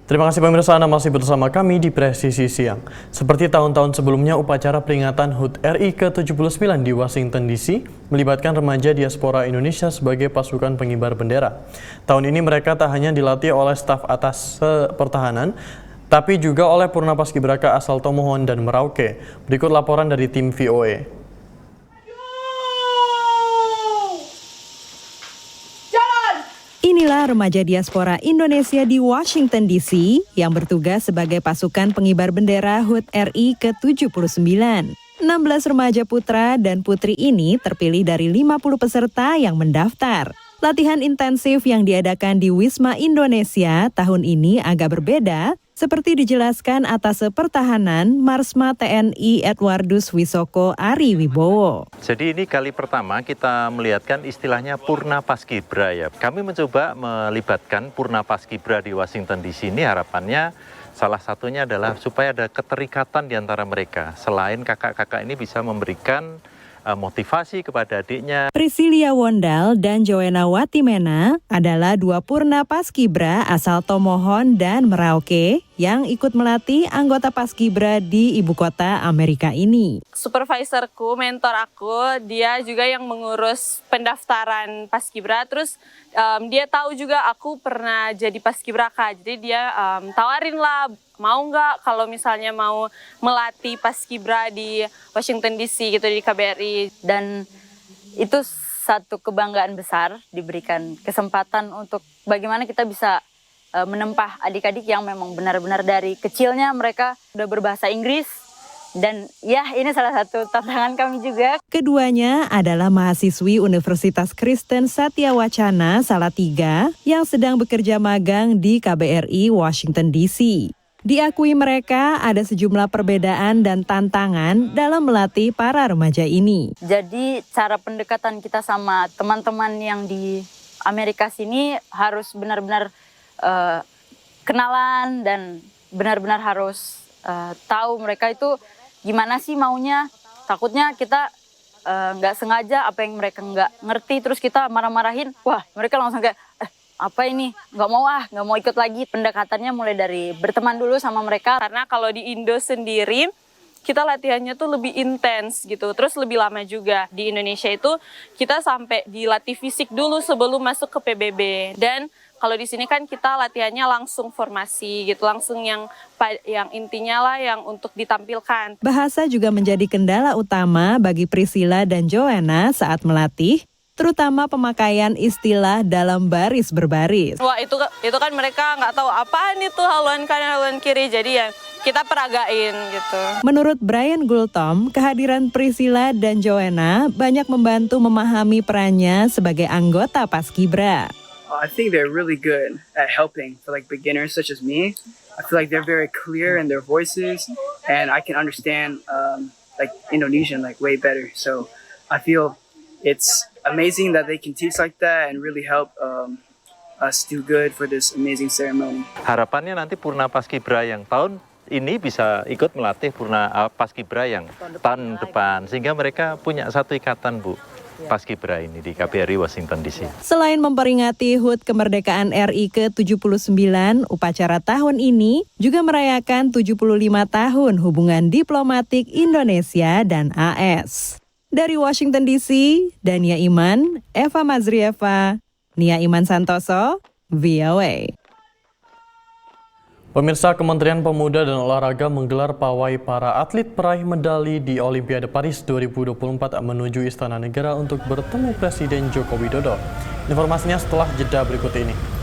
Terima kasih pemirsa, Anda masih bersama kami di Presisi Siang. Seperti tahun-tahun sebelumnya, upacara peringatan HUT RI ke-79 di Washington DC melibatkan remaja diaspora Indonesia sebagai pasukan pengibar bendera. Tahun ini mereka tak hanya dilatih oleh staf atas pertahanan, tapi juga oleh Purna Paskibraka asal Tomohon dan Merauke. Berikut laporan dari tim VOA. Inilah remaja diaspora Indonesia di Washington DC yang bertugas sebagai pasukan pengibar bendera HUT RI ke-79. 16 remaja putra dan putri ini terpilih dari 50 peserta yang mendaftar. Latihan intensif yang diadakan di Wisma Indonesia tahun ini agak berbeda, seperti dijelaskan atas Pertahanan Marsma TNI Edwardus Wisoko Ari Wibowo. Jadi ini kali pertama kita melihatkan istilahnya Purna Paskibra ya. Kami mencoba melibatkan Purna Paskibra di Washington di sini, harapannya salah satunya adalah supaya ada keterikatan di antara mereka. Selain kakak-kakak ini bisa memberikan motivasi kepada adiknya. Priscilia Wondal dan Joanna Watimena adalah dua Purna Paskibra asal Tomohon dan Merauke yang ikut melatih anggota Paskibra di ibu kota Amerika ini. Supervisorku, mentor aku, dia juga yang mengurus pendaftaran Paskibra. Terus dia tahu juga aku pernah jadi Paskibraka, jadi dia tawarin lah, mau nggak kalau misalnya mau melatih Paskibra di Washington DC gitu, di KBRI. Dan itu satu kebanggaan besar, diberikan kesempatan untuk bagaimana kita bisa menempah adik-adik yang memang benar-benar dari kecilnya mereka udah berbahasa Inggris. Dan ya, ini salah satu tantangan kami juga. Keduanya adalah mahasiswi Universitas Kristen Satya Wacana Salatiga yang sedang bekerja magang di KBRI Washington DC. Diakui mereka ada sejumlah perbedaan dan tantangan dalam melatih para remaja ini. Jadi cara pendekatan kita sama teman-teman yang di Amerika sini harus benar-benar kenalan dan benar-benar harus tahu mereka itu gimana sih maunya. Takutnya kita nggak sengaja apa yang mereka nggak ngerti terus kita marah-marahin, wah mereka langsung kayak apa ini, nggak mau ikut lagi. Pendekatannya mulai dari berteman dulu sama mereka. Karena kalau di Indo sendiri kita latihannya tuh lebih intens gitu, terus lebih lama juga. Di Indonesia itu kita sampai dilatih fisik dulu sebelum masuk ke PBB. Dan kalau di sini kan kita latihannya langsung formasi gitu, langsung yang intinya lah yang untuk ditampilkan. Bahasa juga menjadi kendala utama bagi Priscilla dan Joanna saat melatih, terutama pemakaian istilah dalam baris berbaris. Wah itu kan mereka nggak tahu apaan itu haluan kanan haluan kiri, jadi ya kita peragain gitu. Menurut Brian Gultom, kehadiran Priscilla dan Joanna banyak membantu memahami perannya sebagai anggota Paskibra. I think they're really good at helping for like beginners such as me. I feel like they're very clear in their voices, and I can understand like Indonesian like way better. So I feel it's amazing that they can teach like that and really help us do good for this amazing ceremony. Harapannya nanti Purna Paskibra yang tahun ini bisa ikut melatih Purna Paskibra yang tahun depan, sehingga mereka punya satu ikatan, Bu. Paskibra ini di KBRI Washington DC. Selain memperingati HUT kemerdekaan RI ke-79, upacara tahun ini juga merayakan 75 tahun hubungan diplomatik Indonesia dan AS. Dari Washington DC, Dania Iman, Eva Mazrieva, Nia Iman Santoso, VOA. Pemirsa, Kementerian Pemuda dan Olahraga menggelar pawai para atlet peraih medali di Olimpiade Paris 2024 menuju Istana Negara untuk bertemu Presiden Joko Widodo. Informasinya setelah jeda berikut ini.